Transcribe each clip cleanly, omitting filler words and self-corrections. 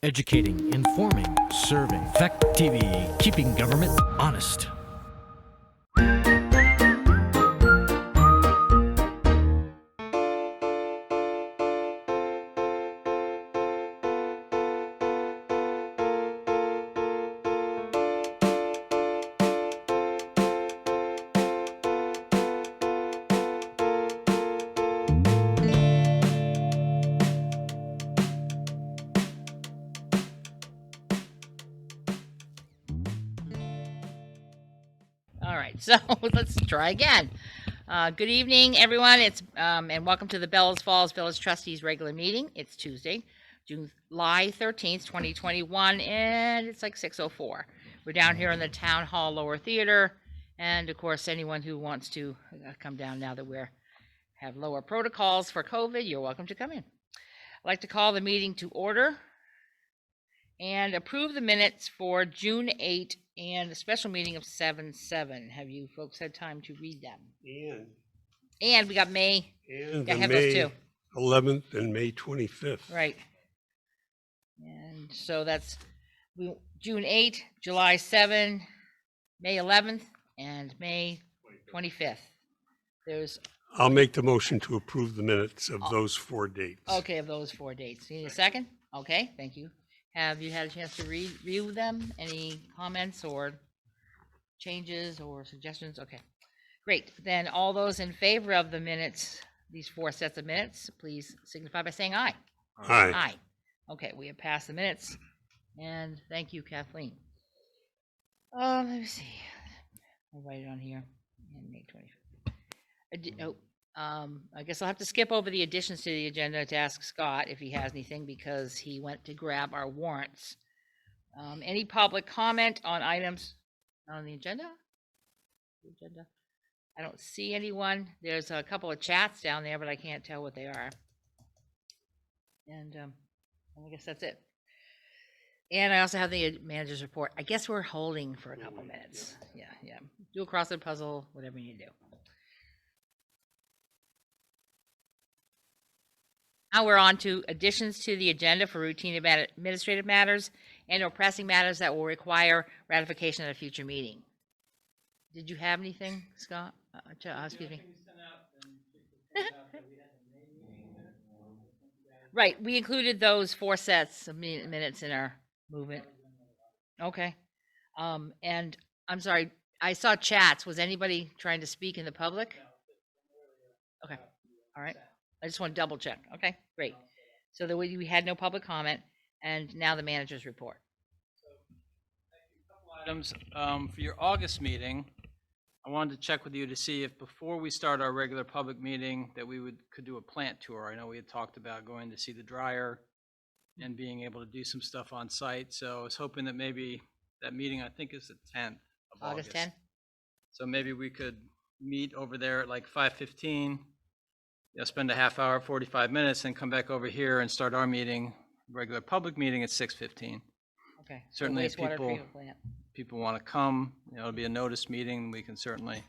Educating, informing, serving. Fact TV, keeping government honest. All right, so let's try again. Good evening, everyone. It's and welcome to the Bellows Falls Village Trustees regular meeting. It's Tuesday, July 13th, 2021, and it's like 6:04. We're down here in the Town Hall Lower Theater, and of course, anyone who wants to come down now that we're have lower protocols for COVID, you're welcome to come in. I'd like to call the meeting to order and approve the minutes for June 8 and a special meeting of 7/7. Have you folks had time to read them? And we got May. And Yeah, I the have those May too. 11th and May 25th. Right. And so that's June 8, July 7, May 11th, and May 25th. There's I'll make the motion to approve the minutes of those 4 dates. okay of those 4 dates. Need a second? Okay, thank you. Have you had a chance to review them? Any comments or changes or suggestions? Okay, great. Then all those in favor of the minutes, these 4 sets of minutes, please signify by saying aye. Aye. Aye. Okay, we have passed the minutes, and thank you, Kathleen. Let me see. I'll write it on here. And May 25th. I guess I'll have to skip over the additions to the agenda to ask Scott if he has anything because he went to grab our warrants. Any public comment on items on the agenda? I don't see anyone. There's a couple of chats down there, but I can't tell what they are. And I guess that's it. And I also have the manager's report. I guess we're holding for a couple minutes. Yeah. Do a crossword puzzle, whatever you need to do. Now we're on to additions to the agenda for routine administrative matters and or pressing matters that will require ratification at a future meeting. Did you have anything, Scott? Excuse me. Right, we included those 4 sets of minutes in our movement. Okay. And I'm sorry, I saw chats. Was anybody trying to speak in the public? Okay, all right. I just want to double check. Okay, great. So that we had no public comment, and now the manager's report. Items for your August meeting. I wanted to check with you to see if before we start our regular public meeting that we could do a plant tour. I know we had talked about going to see the dryer and being able to do some stuff on site. So I was hoping that maybe that meeting, I think, is the 10th of August. 10? So maybe we could meet over there at like 5:15. Spend a half hour, 45 minutes, and come back over here and start our meeting, regular public meeting at 6:15. Okay. Certainly if wastewater treatment plant. people want to come, it'll be a notice meeting, we can certainly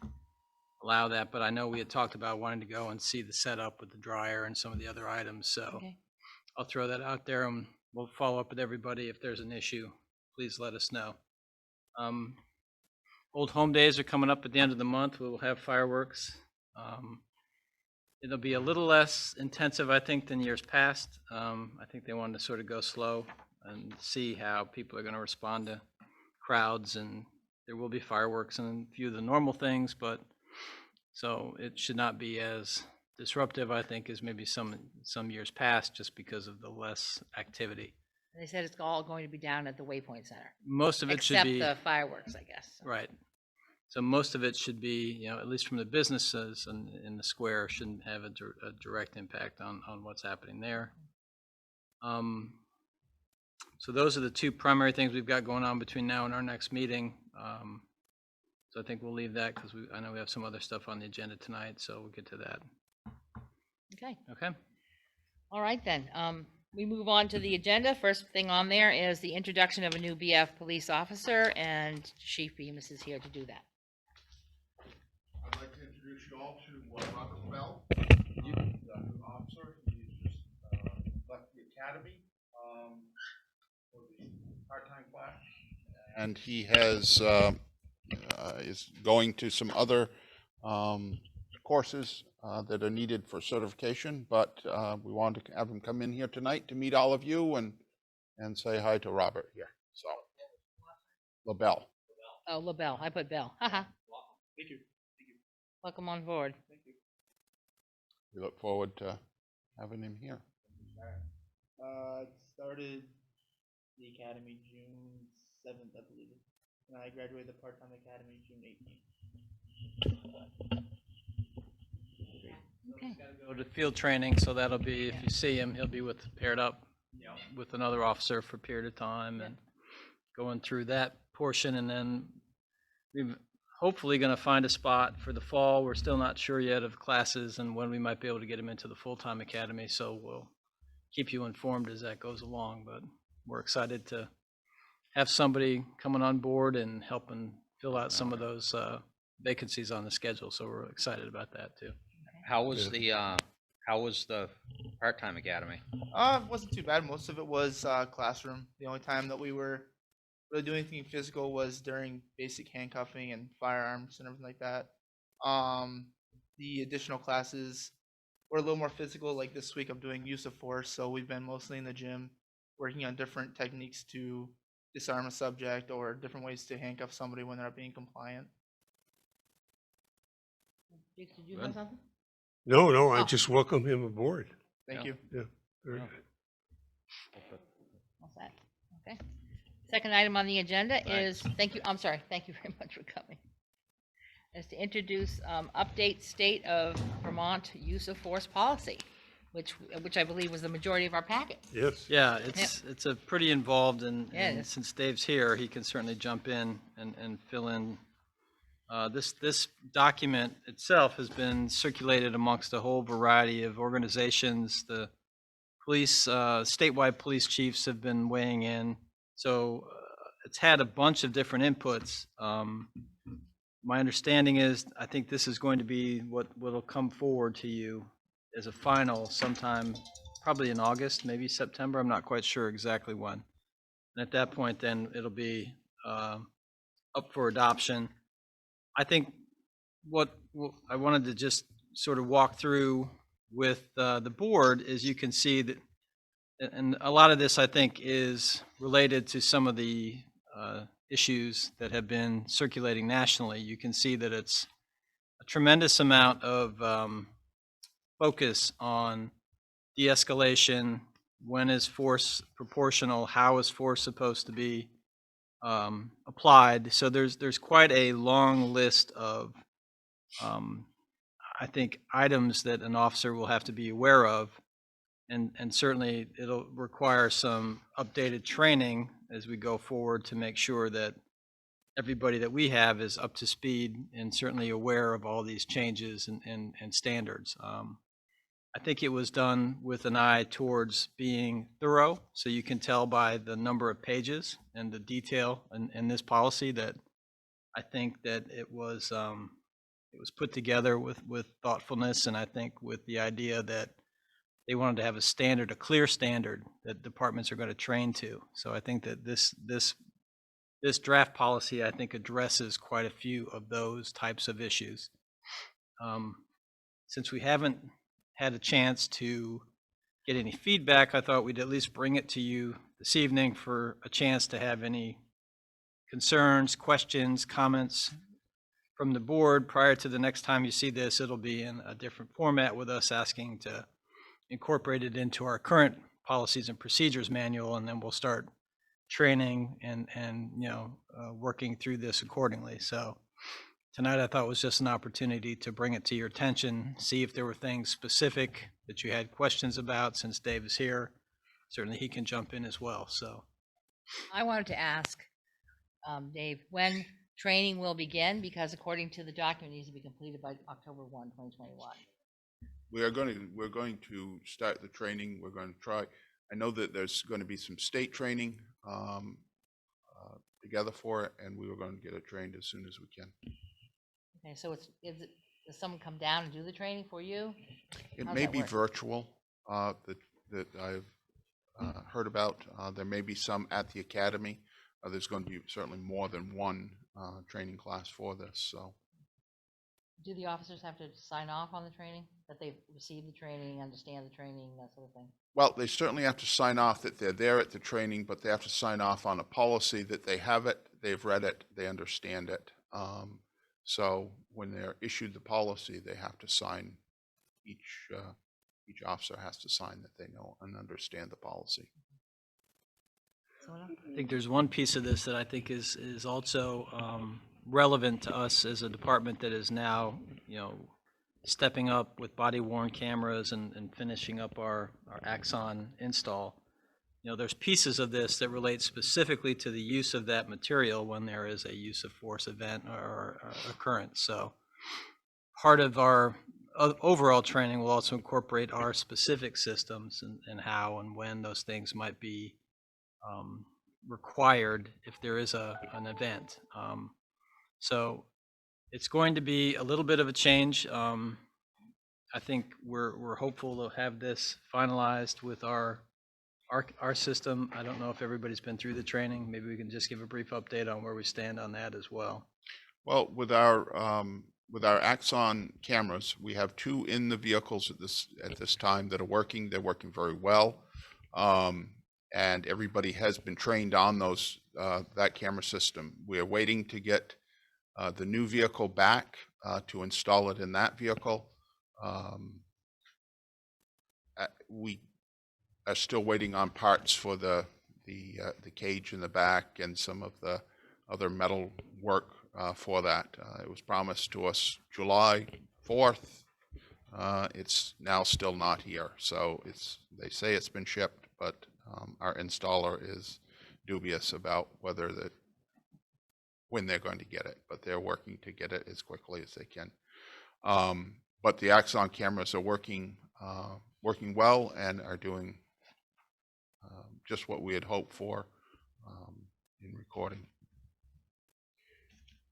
allow that, but I know we had talked about wanting to go and see the setup with the dryer and some of the other items, so Okay. I'll throw that out there and we'll follow up with everybody. If there's an issue, please let us know. Old Home Days are coming up at the end of the month. We will have fireworks. It'll be a little less intensive, I think, than years past. I think they wanted to sort of go slow and see how people are going to respond to crowds, and there will be fireworks and a few of the normal things, but so it should not be as disruptive, I think, as maybe some years past, just because of the less activity. They said it's all going to be down at the Waypoint Center. Most of it should be except the fireworks, I guess. right. So most of it should be, at least from the businesses and in the square, shouldn't have a direct impact on what's happening there. So those are the 2 primary things we've got going on between now and our next meeting. So I think we'll leave that because I know we have some other stuff on the agenda tonight, so we'll get to that. Okay. Okay. All right then. We move on to the agenda. First thing on there is the introduction of a new BF police officer, and Chief Bemis is here to do that. I'd like to introduce you all to Robert Bell, the new officer. He's just left the academy. and he has is going to some other courses that are needed for certification. But we wanted to have him come in here tonight to meet all of you and say hi to Robert here. So, LaBelle. Oh, LaBelle. I put Bell. Haha. Thank you. Welcome on board. We look forward to having him here. It started the academy June 7th, I believe. And I graduated the part-time academy June 18th. Okay. Go to field training, so that'll be, if you see him, he'll be paired up with another officer for a period of time and going through that portion. And then we're hopefully going to find a spot for the fall. We're still not sure yet of classes and when we might be able to get him into the full-time academy. So we'll keep you informed as that goes along. But we're excited to have somebody coming on board and helping fill out some of those vacancies on the schedule. So we're excited about that too. How was the part-time academy? It wasn't too bad. Most of it was classroom. The only time that we were really doing anything physical was during basic handcuffing and firearms and everything like that. The additional classes were a little more physical. Like this week, I'm doing use of force, so we've been mostly in the gym working on different techniques to disarm a subject or different ways to handcuff somebody when they're not being compliant. Did you have something? No, I Oh. just welcome him aboard. Thank Yeah. you. Very Yeah. good. What's that? Okay. Second item on the agenda is, Thanks. thank you, I'm sorry, thank you very much for coming. Is to introduce update state of Vermont use of force policy, which I believe was the majority of our packet. Yes. Yeah, it's a pretty involved, Yeah, it and is. since Dave's here, he can certainly jump in and fill in. This document itself has been circulated amongst a whole variety of organizations. The police, statewide police chiefs have been weighing in. So it's had a bunch of different inputs. My understanding is, I think this is going to be what'll come forward to you as a final sometime, probably in August, maybe September. I'm not quite sure exactly when. And at that point, then it'll be up for adoption. I think what I wanted to just sort of walk through with the board is you can see that, and a lot of this I think is related to some of the issues that have been circulating nationally. You can see that it's a tremendous amount of focus on de-escalation. When is force proportional? How is force supposed to be applied? So there's quite a long list of I think items that an officer will have to be aware of, and certainly it'll require some updated training as we go forward to make sure that everybody that we have is up to speed and certainly aware of all these changes and standards. I think it was done with an eye towards being thorough, so you can tell by the number of pages and the detail in this policy that I think that it was put together with thoughtfulness, and I think with the idea that they wanted to have a standard, a clear standard that departments are going to train to. So I think that this draft policy, I think, addresses quite a few of those types of issues. Since we haven't had a chance to get any feedback, I thought we'd at least bring it to you this evening for a chance to have any concerns, questions, comments from the board. Prior to the next time you see this, it'll be in a different format with us asking to incorporate it into our current policies and procedures manual, and then we'll start training and working through this accordingly. So tonight I thought was just an opportunity to bring it to your attention, see if there were things specific that you had questions about. Since Dave is here, certainly he can jump in as well. So I wanted to ask, Dave, when training will begin, because according to the document, it needs to be completed by October 1, 2021. We're going to start the training. We're going to try. I know that there's going to be some state training together for it, and we were going to get it trained as soon as we can. Okay, so does someone come down and do the training for you? It How's may that be work? virtual that I've heard about. There may be some at the academy, there's going to be certainly more than one training class for this. So, Do the officers have to sign off on the training, that they've received the training, understand the training, that sort of thing? well, they certainly have to sign off that they're there at the training, but they have to sign off on a policy that they have it, they've read it, they understand it. So when they're issued the policy, they have to sign, each officer has to sign that they know and understand the policy. Someone else? I think there's one piece of this that I think is also relevant to us as a department that is now, stepping up with body-worn cameras and finishing up our Axon install. There's pieces of this that relate specifically to the use of that material when there is a use of force event or occurrence. So part of our overall training will also incorporate our specific systems and how and when those things might be required if there is an event. So it's going to be a little bit of a change. I think we're hopeful to have this finalized with our system. I don't know if everybody's been through the training. Maybe we can just give a brief update on where we stand on that as well. Well, with our Axon cameras, we have 2 in the vehicles at this time that are working. They're working very well, and everybody has been trained on that camera system. We are waiting to get the new vehicle back to install it in that vehicle. We are still waiting on parts for the cage in the back and some of the other metal work for that. It was promised to us July 4th. It's now still not here. So they say it's been shipped, but our installer is dubious about when they're going to get it, but they're working to get it as quickly as they can. But the Axon cameras are working well and are doing just what we had hoped for in recording.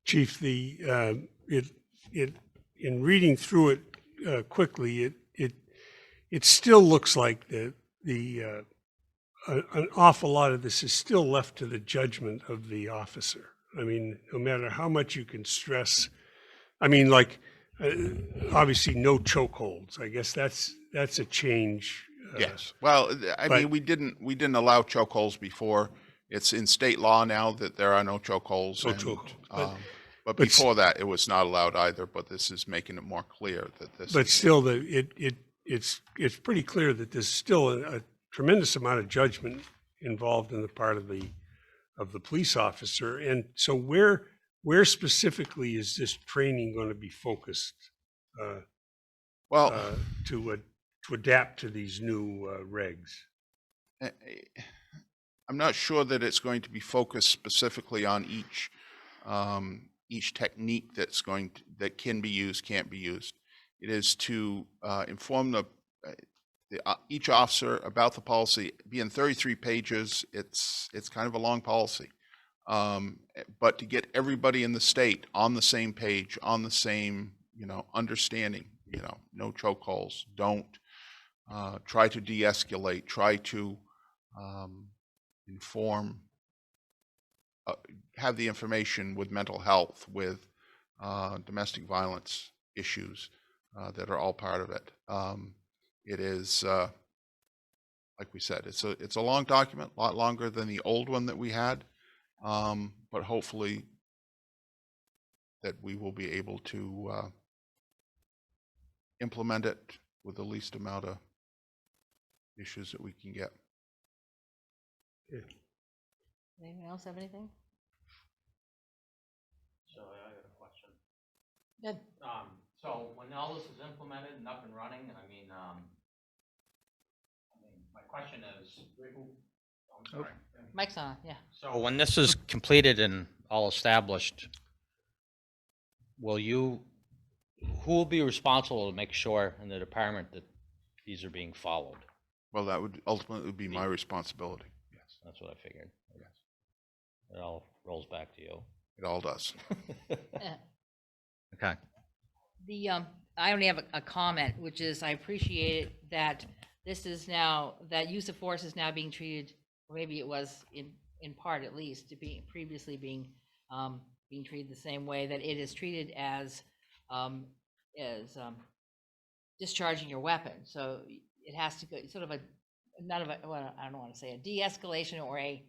Chief, in reading through it quickly, it still looks like an awful lot of this is still left to the judgment of the officer. I mean, no matter how much you can stress, I mean, like obviously no chokeholds. I guess that's a change. Yes. Well, I mean, we didn't allow chokeholds before. It's in state law now that there are no chokeholds. No chokeholds. But before that, it was not allowed either. But this is making it more clear that this. But still, it's pretty clear that there's still a tremendous amount of judgment involved in the part of the police officer. And so, where specifically is this training going to be focused? To adapt to these new regs. I'm not sure that it's going to be focused specifically on each technique that can be used, can't be used. It is to inform each officer about the policy. Being 33 pages, it's kind of a long policy. But to get everybody in the state on the same page, on the same understanding. No chokeholds. Don't try to de-escalate. Try to inform. Have the information with mental health, with domestic violence issues that are all part of it. It is, like we said, it's a long document, a lot longer than the old one that we had, but hopefully that we will be able to implement it with the least amount of issues that we can get. Anyone else have anything? So I got a question. Good. So when all this is implemented and up and running, I mean, my question is, I'm sorry. Mike's on, yeah. So when this is completed and all established, who will be responsible to make sure in the department that these are being followed? Well, that would ultimately be my responsibility. Yes. That's what I figured. Yes. It all rolls back to you. It all does. Okay. I only have a comment, which is I appreciate that this is now, that use of force is now being treated, or maybe it was in part at least, to be previously being treated the same way that it is treated as discharging your weapon. So it has to go sort of well, I don't want to say a de-escalation, or a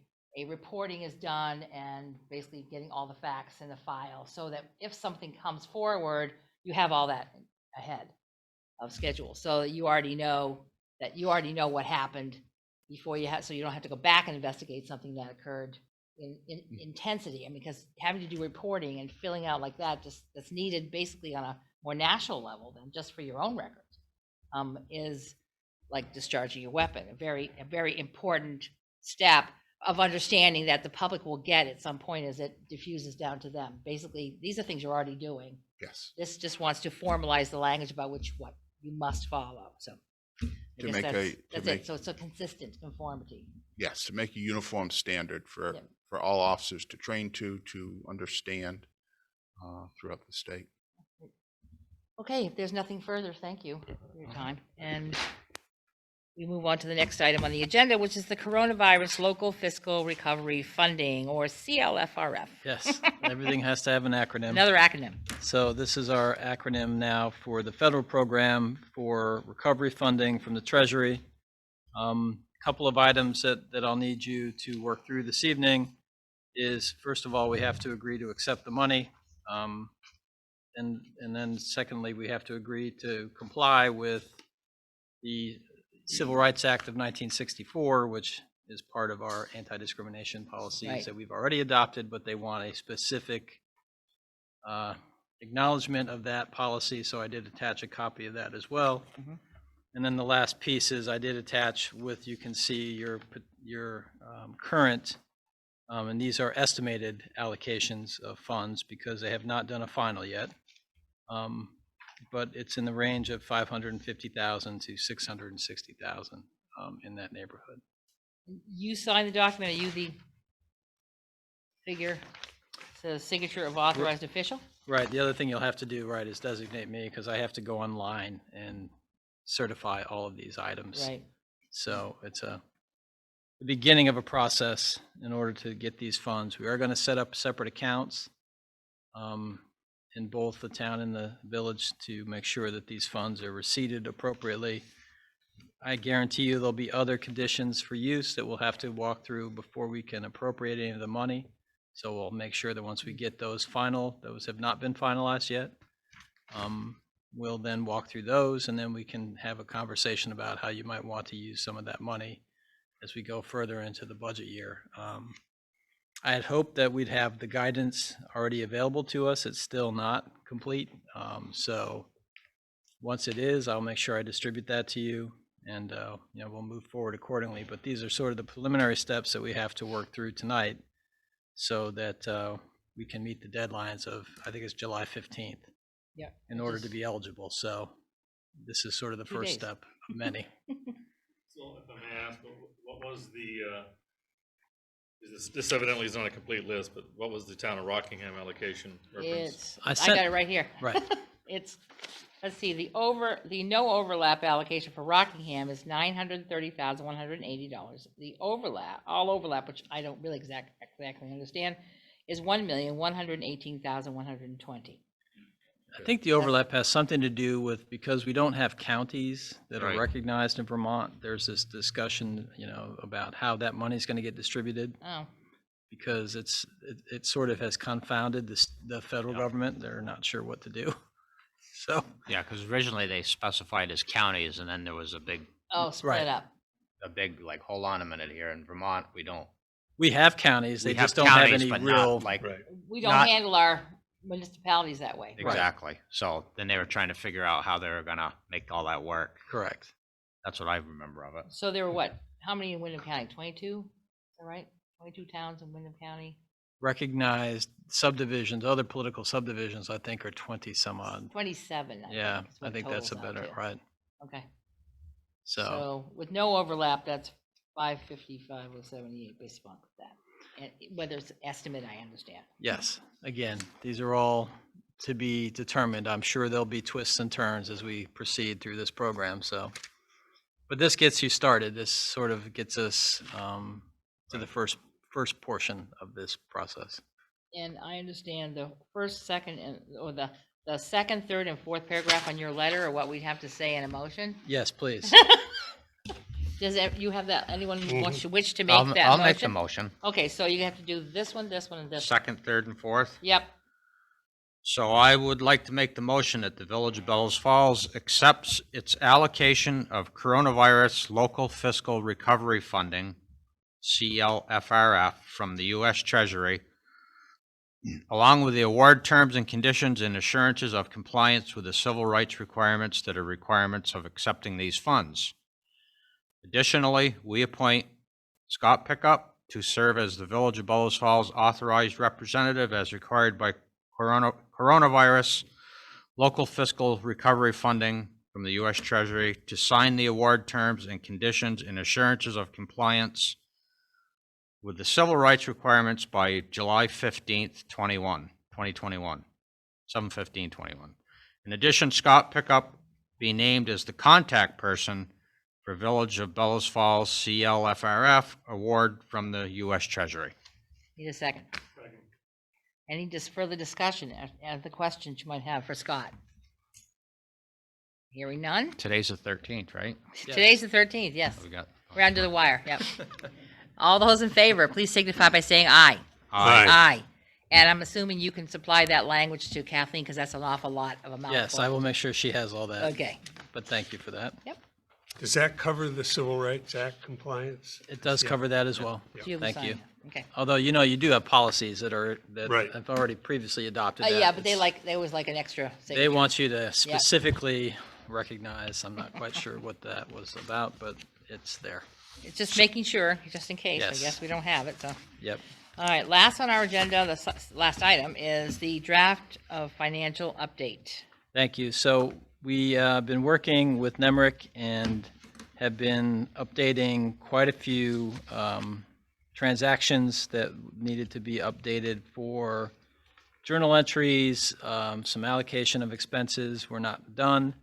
reporting is done and basically getting all the facts in the file, so that if something comes forward, you have all that ahead of schedule. So you already know what happened before so you don't have to go back and investigate something that occurred in intensity. I mean, because having to do reporting and filling out like that, that's needed basically on a more national level than just for your own records, is like discharging your weapon, a very important step of understanding that the public will get at some point as it diffuses down to them. Basically, these are things you're already doing. Yes. This just wants to formalize the language about what you must follow. So I To guess make that's it. So it's a consistent conformity. Yes, to make a uniform standard for, Yep. for all officers to train to understand throughout the state. Okay, if there's nothing further, thank you for your time. And we move on to the next item on the agenda, which is the Coronavirus Local Fiscal Recovery Funding, or CLFRF. Yes, everything has to have an acronym. Another acronym. So this is our acronym now for the federal program for recovery funding from the Treasury. Couple of items that I'll need you to work through this evening is, first of all, we have to agree to accept the money. And then secondly, we have to agree to comply with the Civil Rights Act of 1964, which is part of our anti-discrimination policies Right. that we've already adopted, but they want a specific acknowledgement of that policy, so I did attach a copy of that as well. Mhm. And then the last piece is I did attach with, you can see your current, and these are estimated allocations of funds because they have not done a final yet. But it's in the range of 550,000 to 660,000 in that neighborhood. You signed the document. Are you the signature of authorized official? Right. The other thing you'll have to do, right, is designate me, because I have to go online and certify all of these items. Right. So it's the beginning of a process in order to get these funds. We are going to set up separate accounts in both the town and the village to make sure that these funds are receipted appropriately. I guarantee you there'll be other conditions for use that we'll have to walk through before we can appropriate any of the money. So we'll make sure that once we get those have not been finalized yet, we'll then walk through those, and then we can have a conversation about how you might want to use some of that money as we go further into the budget year. I had hoped that we'd have the guidance already available to us. It's still not complete. So once it is, I'll make sure I distribute that to you, and we'll move forward accordingly. But these are sort of the preliminary steps that we have to work through tonight so that we can meet the deadlines of, I think it's July 15th. Yeah. In order to be eligible. So this is sort of the 2 first days. step of many. So if I may ask, what was this evidently is not a complete list, but what was the town of Rockingham allocation reference? I got it right here. Right. It's, let's see, the no overlap allocation for Rockingham is $930,180. The all overlap, which I don't really exactly understand, is $1,118,120. I think the overlap has something to do with, because we don't have counties that are Right. recognized in Vermont, there's this discussion, about how that money is going to get distributed, Oh, because it sort of has confounded the federal government. They're not sure what to do. So, Yeah, because originally they specified as counties, and then there was a big split Right. up. like, hold on a minute here. In Vermont, we don't. we have counties, they We have just don't have counties, any but real. not like Right. We don't Not- handle our municipalities that way. exactly. So then they were trying to figure out how they were gonna make all that work. Correct. That's what I remember of it. So there were what? How many in Wyndham County? 22? Is that right? 22 towns in Wyndham County? Recognized subdivisions, other political subdivisions, I think, are 20 some odd. 27. Yeah, is what I think it that's a totals out better, to. right. Okay. So, With no overlap, that's 555,078 based upon that. And whether it's estimate, I understand. yes, again, these are all to be determined. I'm sure there'll be twists and turns as we proceed through this program, so. But this gets you started. This sort of gets us to the first first portion of this process. And I understand the first, second, or the second, third, and fourth paragraph on your letter are what we'd have to say in a motion? Yes, please. Does you have that, anyone Mhm. wish to make that motion? I'll make the motion. Okay, so you have to do this one, and this one. Second, third, and fourth. Yep, So I would like to make the motion that the Village of Bellows Falls accepts its allocation of coronavirus local fiscal recovery funding, CLFRF, from the U.S. Treasury, along with the award terms and conditions and assurances of compliance with the civil rights requirements that are requirements of accepting these funds. Additionally, we appoint Scott Pickup to serve as the Village of Bellows Falls authorized representative as required by coronavirus local fiscal recovery funding from the U.S. Treasury to sign the award terms and conditions and assurances of compliance with the civil rights requirements by July 15th, 2021, 7/15/21. In addition, Scott Pickup be named as the contact person for Village of Bellows Falls CLFRF award from the U.S. Treasury. need a second. Any further discussion of the questions you might have for Scott? Hearing none? Today's the 13th, right? Yes. Today's the 13th, yes. We got. We're under the wire, yep. All those in favor, please signify by saying aye. Aye. Aye. And I'm assuming you can supply that language to Kathleen, because that's an awful lot of a mouthful. Yes, I will make sure she has all that. Okay, But thank you for that. Does that cover the Civil Rights Act compliance? It does Yeah. cover that as well. you Thank sign you. it. Okay. Although, you do have policies that Right. have already previously adopted that. Yeah, but It's- they always like an extra They signature. want you to specifically recognize, I'm not quite sure what that was about, but it's there. It's just making sure, just in case, I Yes. guess we don't have it, so. Yep. All right, last on our agenda, last item is the draft of financial update. Thank you. So we been working with Nemrick and have been updating quite a few transactions that needed to be updated for journal entries, some allocation of expenses were not done.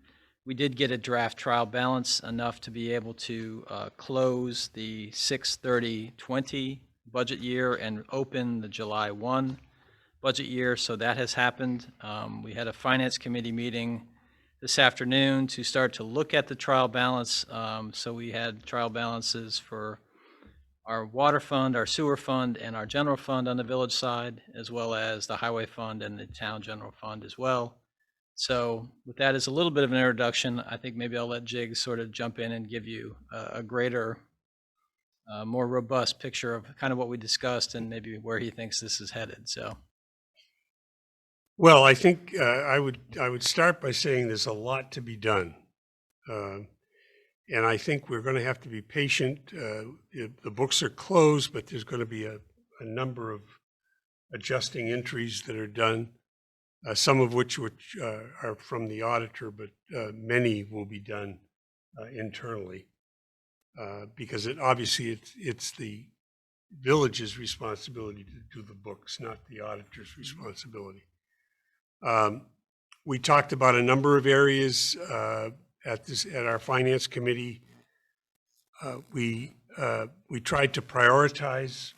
We did get a draft trial balance enough to be able to close the 6/30/20 budget year and open the July 1 budget year, so that has happened. We had a finance committee meeting this afternoon to start to look at the trial balance. So we had trial balances for our water fund, our sewer fund, and our general fund on the village side, as well as the highway fund and the town general fund as well. So with that as a little bit of an introduction, I think maybe I'll let Jiggs sort of jump in and give you a greater, more robust picture of kind of what we discussed and maybe where he thinks this is headed. So. Well, I think I would start by saying there's a lot to be done. And I think we're going to have to be patient. The books are closed, but there's going to be a number of adjusting entries that are done, some of which are from the auditor, but many will be done internally. Because obviously it's the village's responsibility to do the books, not the auditor's responsibility. We talked about a number of areas at our finance committee. We tried to prioritize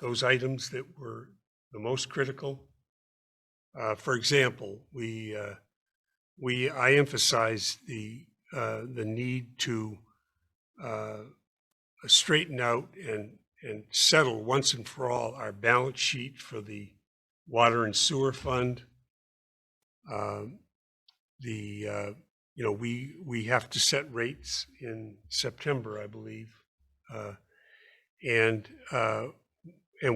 those items that were the most critical. For example, I emphasized the need to straighten out and settle once and for all our balance sheet for the water and sewer fund. We have to set rates in September, I believe, and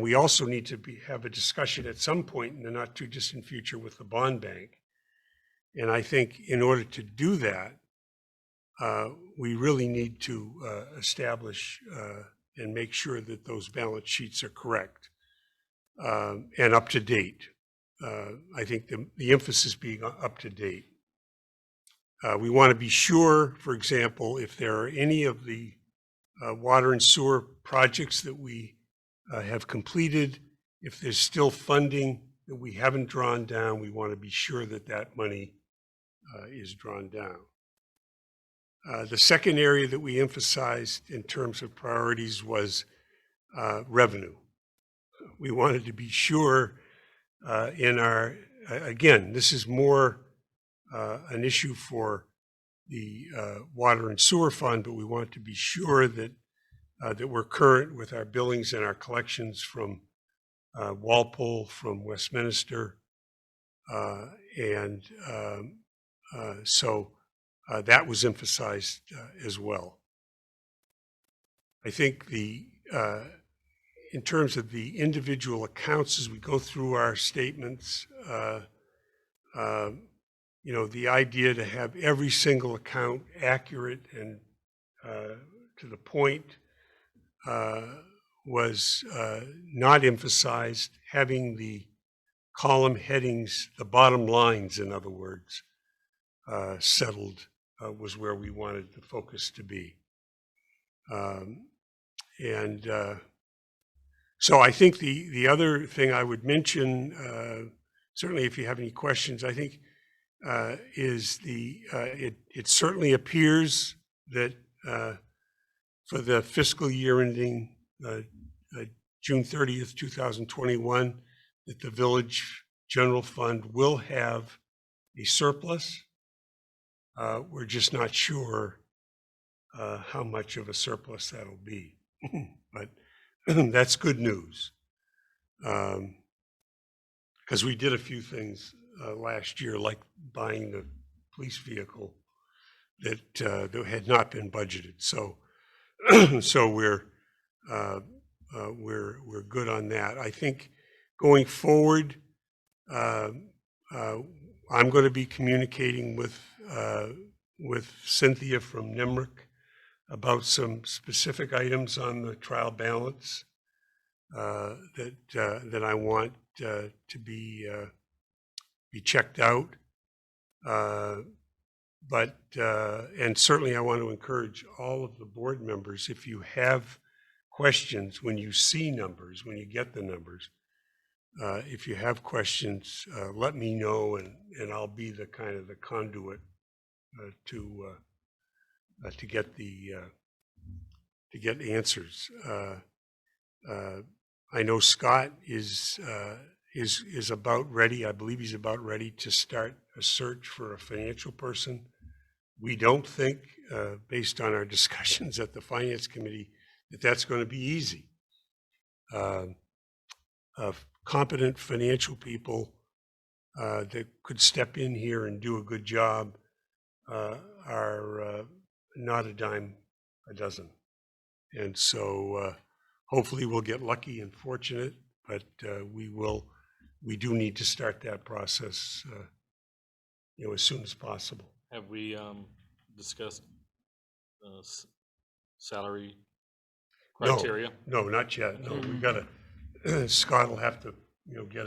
we also need to have a discussion at some point in the not too distant future with the bond bank. And I think in order to do that, we really need to establish and make sure that those balance sheets are correct and up to date. I think the emphasis being up to date. We want to be sure, for example, if there are any of the water and sewer projects that we have completed, if there's still funding that we haven't drawn down, we want to be sure that that money is drawn down. The second area that we emphasized in terms of priorities was revenue. We wanted to be sure in our, again, this is more an issue for the water and sewer fund, but we want to be sure that that we're current with our billings and our collections from Walpole, from Westminster, and so that was emphasized as well. I think the in terms of the individual accounts, as we go through our statements, you know, the idea to have every single account accurate and to the point was not emphasized. Having the column headings, the bottom lines, in other words, settled was where we wanted the focus to be. So I think the other thing I would mention, certainly if you have any questions, I think is it certainly appears that for the fiscal year ending June 30th, 2021, that the village general fund will have a surplus. We're just not sure how much of a surplus that'll be, but that's good news. Because we did a few things last year, like buying the police vehicle that had not been budgeted. So, so we're good on that. I think going forward, I'm going to be communicating with Cynthia from NIMRIC about some specific items on the trial balance that I want to be checked out. But and certainly I want to encourage all of the board members, if you have questions when you see numbers, when you get the numbers, if you have questions, let me know, and I'll be the kind of the conduit to get answers. I know Scott is about ready. I believe he's about ready to start a search for a financial person. We don't think, based on our discussions at the Finance Committee, that that's going to be easy. Competent financial people that could step in here and do a good job are not a dime a dozen. And so hopefully we'll get lucky and fortunate, but we do need to start that process you know, as soon as possible. Have we discussed salary criteria? No, not yet. No, we got to, Scott will have to, you know, get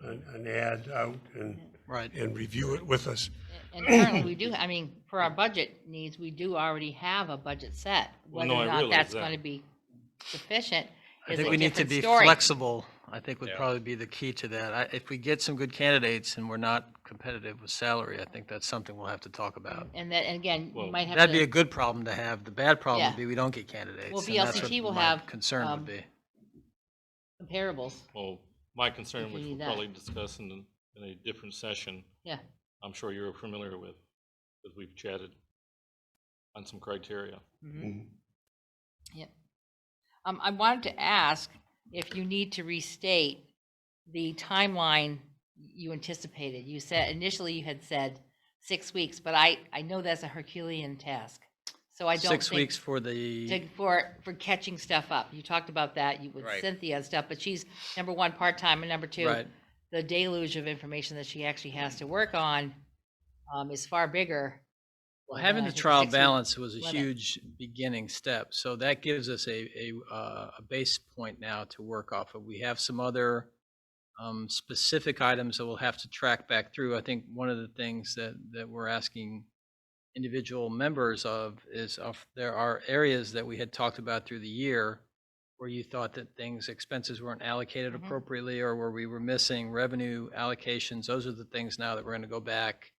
an ad out and review it with us. And currently we do, I mean, for our budget needs, we do already have a budget set. Well, Whether no, or I not realize that's that. going to be sufficient I is think a we need to different be story. flexible, I think would Yeah. probably be the key to that. If we get some good candidates and we're not competitive with salary, I think that's something we'll have to talk about. And that, and again, you Well, might have That'd be a to, good problem to have. The bad problem Yeah. would be we don't get candidates. Well, and that's VLCT what will my have, concern would be. comparables. Well, my concern, If you which need we'll that. probably discuss in a different session, Yeah. I'm sure you're familiar with, because we've chatted on some criteria. Mhm. Yep. I wanted to ask if you need to restate the timeline you anticipated. You said, initially you had said 6 weeks, but I know that's a Herculean task. So I don't 6 think. weeks for the, For catching stuff up. You talked about that with Right. Cynthia and stuff, but she's, number one, part-time, and number two, right. the deluge of information that she actually has to work on is far bigger. Well, than having I the think trial 6 week balance was a limit. huge beginning step. So that gives us a base point now to work off of. We have some other specific items that we'll have to track back through. I think one of the things that we're asking individual members of is there are areas that we had talked about through the year where you thought that expenses weren't allocated Mhm. appropriately, or where we were missing revenue allocations. Those are the things now that we're going to go back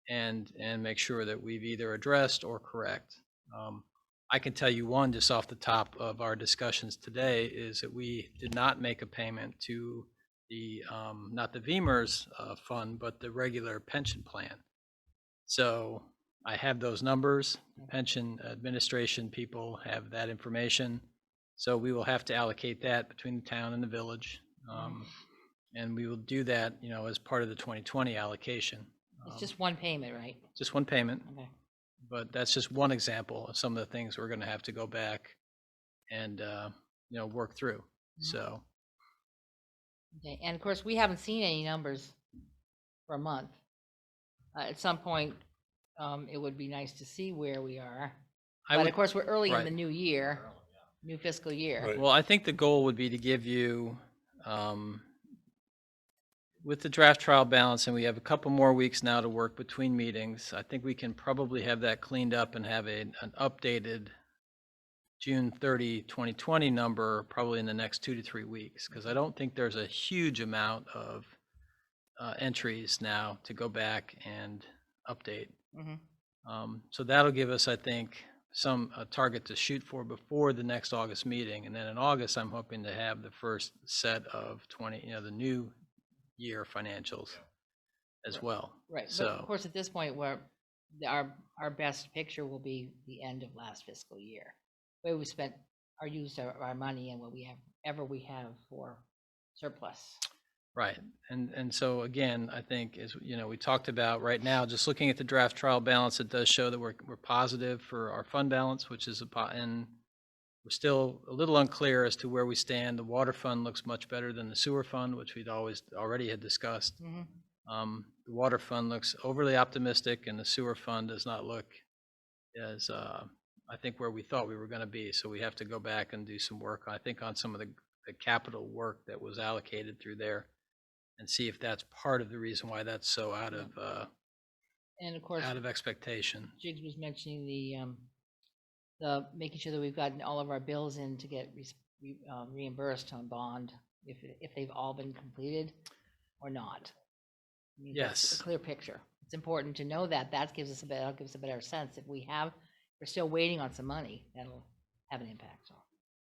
and make sure that we've either addressed or correct. I can tell you one just off the top of our discussions today is that we did not make a payment to the, not the VEMR's fund, but the regular pension plan. So I have those numbers. Pension administration people have that information. So we will have to allocate that between the town and the village. And we will do that, as part of the 2020 allocation. It's just one payment, right? Just one payment. Okay. But that's just one example of some of the things we're going to have to go back and, work through. So, Okay, and of course, we haven't seen any numbers for a month. At some point, it would be nice to see where we are. I But would, of course, we're early in right. the new year, new fiscal year. Right. well, I think the goal would be to give you, with the draft trial balance, and we have a couple more weeks now to work between meetings, I think we can probably have that cleaned up and have an updated June 30, 2020 number probably in the next 2 to 3 weeks, because I don't think there's a huge amount of entries now to go back and update. So that'll give us, I think, a target to shoot for before the next August meeting. And then in August, I'm hoping to have the first set of the new year financials as well. Right, but So, of course, at this point, our best picture will be the end of last fiscal year, where we spent used our money and what we have for surplus. right. And so again, I think as we talked about right now, just looking at the draft trial balance, it does show that we're positive for our fund balance, which is and we're still a little unclear as to where we stand. The water fund looks much better than the sewer fund, which we'd already had discussed. The water fund looks overly optimistic, and the sewer fund does not look as, I think, where we thought we were going to be. So we have to go back and do some work, I think, on some of the capital work that was allocated through there, and see if that's part of the reason why that's so out And of course, of expectation. Jiggs was mentioning the making sure that we've gotten all of our bills in to get reimbursed on bond, if they've all been completed or not. I mean, that's Yes. a clear picture. It's important to know that. That gives us a better sense. If we're still waiting on some money, that'll have an impact. So.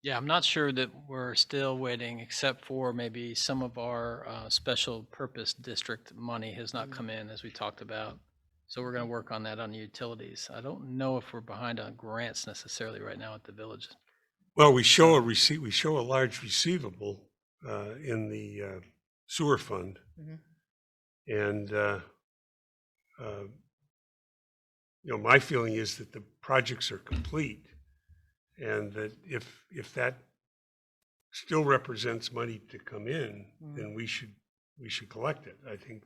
Yeah, I'm not sure that we're still waiting, except for maybe some of our special purpose district money has not come in, as we talked about. So we're going to work on that on the utilities. I don't know if we're behind on grants necessarily right now at the village. Well, we show a large receivable in the sewer fund. And, my feeling is that the projects are complete, and that if that still represents money to come in, then we should collect it. I think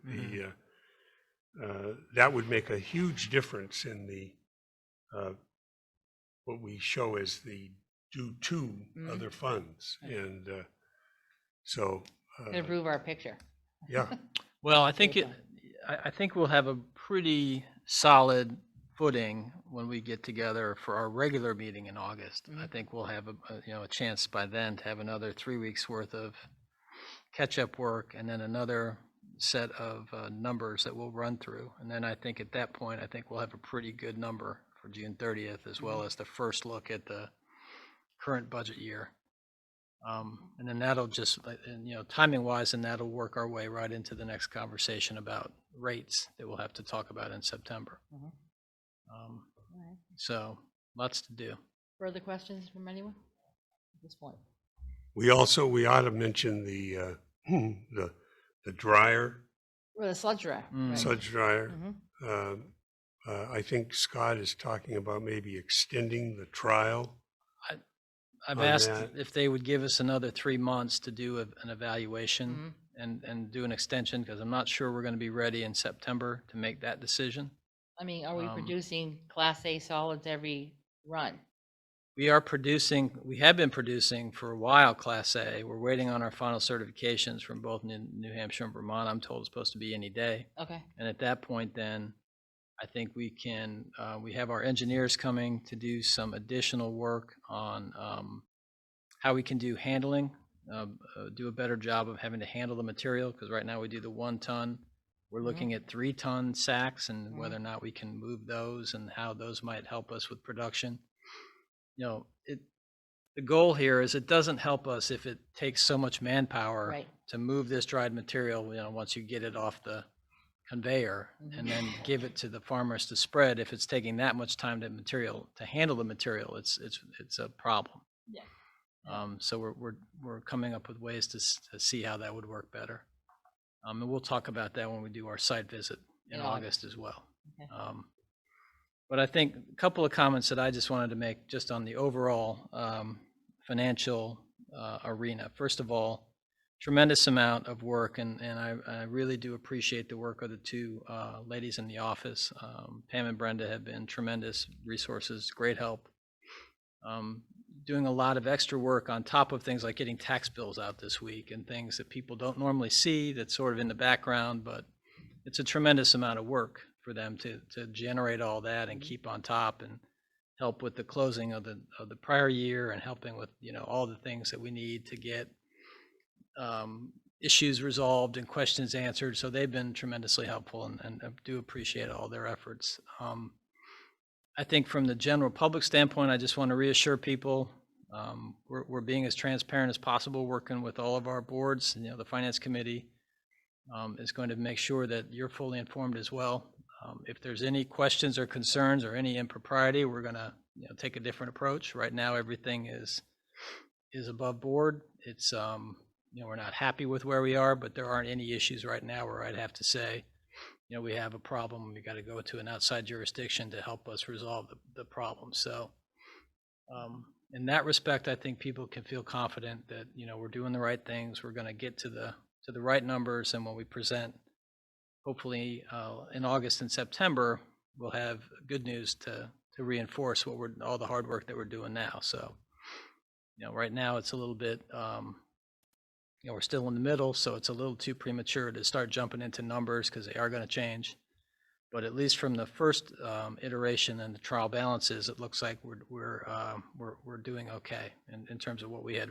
that would make a huge difference in the what we show as the due to other funds, and so Improve our picture. yeah. Well, I think Great I think we'll have a pretty solid footing when we get together for our regular meeting in August. I think we'll have a chance by then to have another 3 weeks worth of catch-up work, and then another set of numbers that we'll run through. And then I think at that point, I think we'll have a pretty good number for June 30th, as well as the first look at the current budget year. And then that'll just, timing wise, and that'll work our way right into the next conversation about rates that we'll have to talk about in September. All right. So lots to do. Further questions from anyone at this point? We ought to mention the dryer, Well, the sludge dryer. Right. sludge dryer. Mhm. I think Scott is talking about maybe extending the trial. I've on asked that. if they would give us another 3 months to do an evaluation and do an extension, because I'm not sure we're going to be ready in September to make that decision. I mean, are we producing Class A solids every run? We have been producing for a while Class A. We're waiting on our final certifications from both New Hampshire and Vermont. I'm told it's supposed to be any day. Okay. And at that point, then, I think we have our engineers coming to do some additional work on how we can do handling, do a better job of having to handle the material, because right now we do the 1 ton. We're looking at 3 ton sacks and whether or not we can move those and how those might help us with production. the goal here is it doesn't help us if it takes so much manpower Right. to move this dried material, once you get it off the conveyor and then give it to the farmers to spread. If it's taking that much time to handle the material, it's a problem. Yeah. So we're coming up with ways to see how that would work better. And we'll talk about that when we do our site visit in August as well. Okay. But I think a couple of comments that I just wanted to make just on the overall financial arena. First of all, tremendous amount of work, and I really do appreciate the work of the two ladies in the office. Pam and Brenda have been tremendous resources, great help. Doing a lot of extra work on top of things like getting tax bills out this week and things that people don't normally see that's sort of in the background, but it's a tremendous amount of work for them to generate all that and keep on top and help with the closing of the prior year and helping with all the things that we need to get issues resolved and questions answered. So they've been tremendously helpful, and I do appreciate all their efforts. I think from the general public standpoint, I just want to reassure people we're being as transparent as possible, working with all of our boards. The finance committee is going to make sure that you're fully informed as well. If there's any questions or concerns or any impropriety, we're going to take a different approach. Right now, everything is above board. It's we're not happy with where we are, but there aren't any issues right now where I'd have to say, we have a problem. We got to go to an outside jurisdiction to help us resolve the problem. So, in that respect, I think people can feel confident that we're doing the right things. We're going to get to the right numbers, and when we present, hopefully in August and September, we'll have good news to reinforce all the hard work that we're doing now. So, right now it's a little bit. We're still in the middle, so it's a little too premature to start jumping into numbers because they are going to change. But at least from the first iteration and the trial balances, it looks like we're doing okay in terms of what we had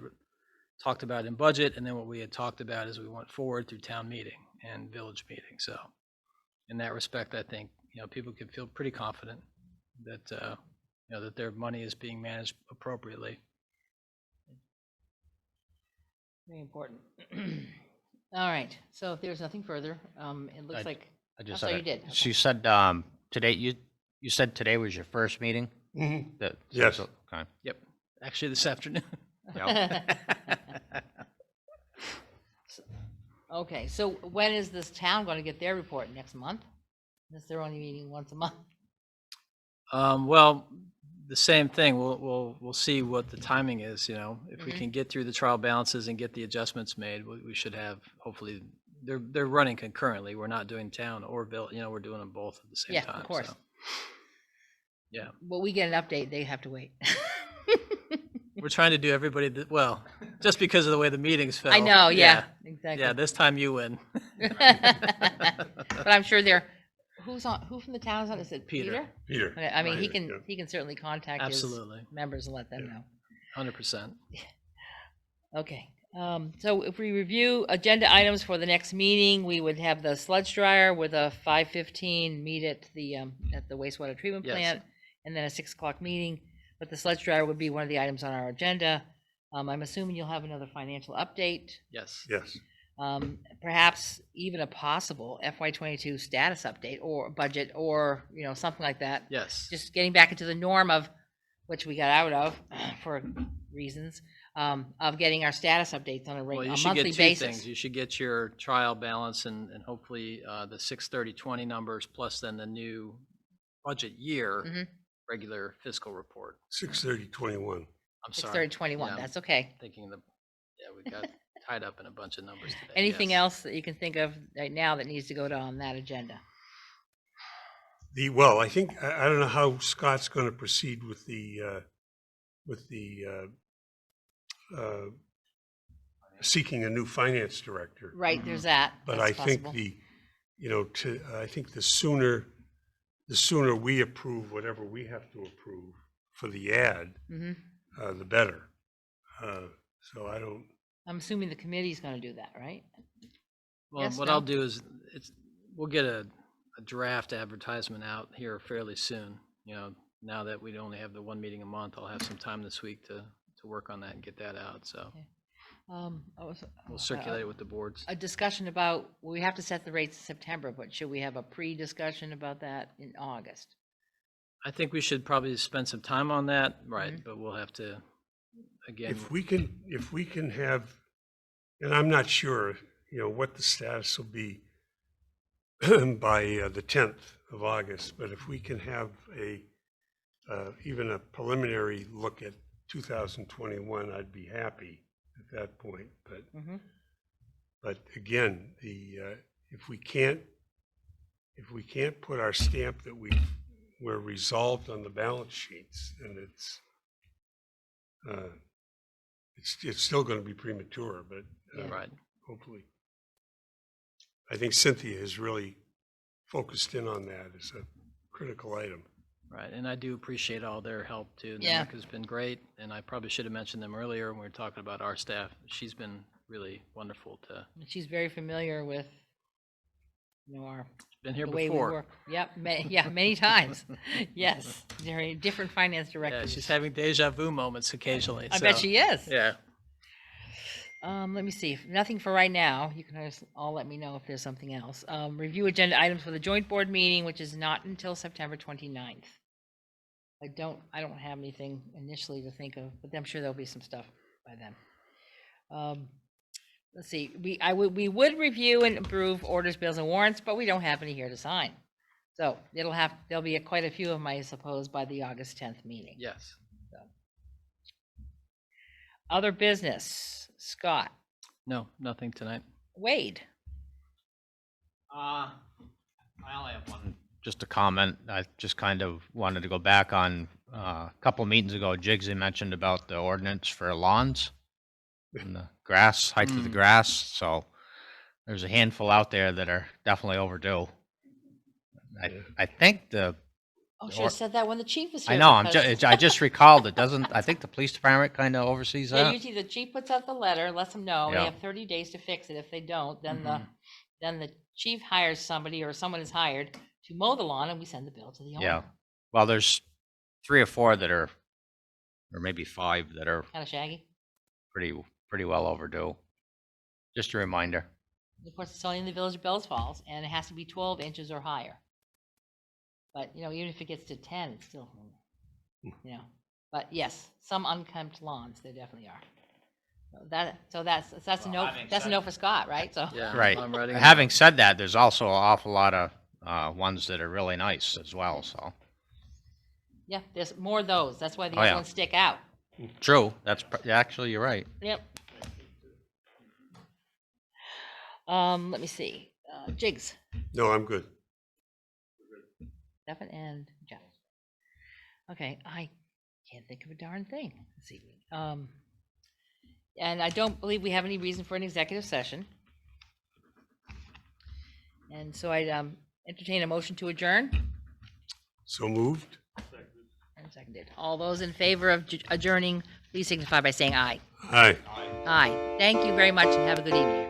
talked about in budget, and then what we had talked about as we went forward through town meeting and village meeting. So, in that respect, I think people can feel pretty confident that that their money is being managed appropriately. Very important. All right. So if there's nothing further, it looks like. I just Oh, so said you did. So you said today you said today was your first meeting? Mhm. That, Yes. Okay. Yep. Actually, this afternoon. Yep. Okay, so when is this town going to get their report? Next month? Since they're only meeting once a month. Well, the same thing. We'll see what the timing is. If we can get through the trial balances and get the adjustments made, we should have hopefully. They're running concurrently. We're not doing town or bill. We're doing them both at the same Yeah, time. of course. So, yeah, Well, we get an update. They have to wait. we're trying to do everybody. Well, just because of the way the meetings fell. I know. Yeah, exactly. Yeah, this time you win. But I'm sure who from the town is on? Is it Peter. Peter. Okay, I mean, Right, he can certainly contact Absolutely. his members and let them know. 100%. Okay. So if we review agenda items for the next meeting, we would have the sludge dryer with a 5:15 meet at the wastewater treatment Yes. plant, and then a 6 o'clock meeting. But the sludge dryer would be one of the items on our agenda. I'm assuming you'll have another financial update, Yes. Yes. perhaps even a possible FY22 status update or budget, or something like that. Yes. Just getting back into the norm of which we got out of for reasons of getting our status updates on a Well, you a should monthly get two basis. things. You should get your trial balance and hopefully the 6/30/20 numbers plus then the new budget year Mhm. regular fiscal report. 6/30/21. I'm sorry. 6/30/21. Yeah, That's okay. we got tied up in a bunch of numbers today. Anything Yes. else that you can think of right now that needs to go on that agenda? Well, I think I don't know how Scott's going to proceed with the seeking a new finance director. Right, there's that. But That's I think possible. I think the sooner we approve whatever we have to approve for the ad, Mhm. the better. So I'm assuming the committee's going to do that, right? Well, Yes, what no? I'll do is we'll get a draft advertisement out here fairly soon. now that we only have the one meeting a month, I'll have some time this week to work on that and get that out, so we'll circulate it with the boards. A discussion about, we have to set the rates in September, but should we have a pre-discussion about that in August? I think we should probably spend some time on that, right, but we'll have to, again, If we can have, and I'm not sure, what the status will be by the 10th of August, but if we can have even a preliminary look at 2021, I'd be happy at that point. But again, if we can't put our stamp that we're resolved on the balance sheets, then it's still going to be premature. But right. hopefully, I think Cynthia has really focused in on that as a critical item. Right, and I do appreciate all their help too. Yeah. Nemica's been great, and I probably should have mentioned them earlier when we were talking about our staff. She's been really wonderful She's very familiar with, our been here the way we before. work. Yep, many times. Yes, very different finance Yeah, directors. she's having deja vu moments occasionally. I bet she is. Yeah. Let me see. Nothing for right now. You can all let me know if there's something else. Review agenda items for the joint board meeting, which is not until September 29th. I don't have anything initially to think of, but I'm sure there'll be some stuff by then. Let's see. We would review and approve orders, bills, and warrants, but we don't have any here to sign. So there'll be quite a few of them, I suppose, by the August 10th meeting. Yes. So. Other business. Scott. No, nothing tonight. Wade. I only have one. Just a comment. I just kind of wanted to go back on a couple meetings ago. Jigsy mentioned about the ordinance for lawns and the grass, height of the grass. So there's a handful out there that are definitely overdue. I think Oh, should have said that when the chief was here. I know. because- I just recalled it. Doesn't I think the police department kind of oversees Yeah, that? usually the chief puts out the letter, lets them know. They Yeah. have 30 days to fix it. If they don't, then the chief hires somebody, or someone is hired to mow the lawn, and we send the bill to the owner. Yeah. Well, there's 3 or 4 that are, or maybe 5 that are Kind of shaggy. pretty well overdue. Just a reminder. Of course, it's only in the village of Bellows Falls, and it has to be 12 inches or higher. But, even if it gets to 10, it's still, But yes, some unkempt lawns, there definitely are. So that's a no. That's a no for Scott, right? So Yeah. Right. I'm writing it. Having said that, there's also an awful lot of ones that are really nice as well. So yeah, there's more of those. That's why these Oh, yeah. ones stick out. true. Actually you're right. Yep. Let me see. Jigs, No, I'm good. Stefan, and Jeff. Okay, I can't think of a darn thing this evening. And I don't believe we have any reason for an executive session. And so I'd entertain a motion to adjourn. So moved. And seconded. All those in favor of adjourning, please signify by saying aye. Aye. Aye. Thank you very much, and have a good evening.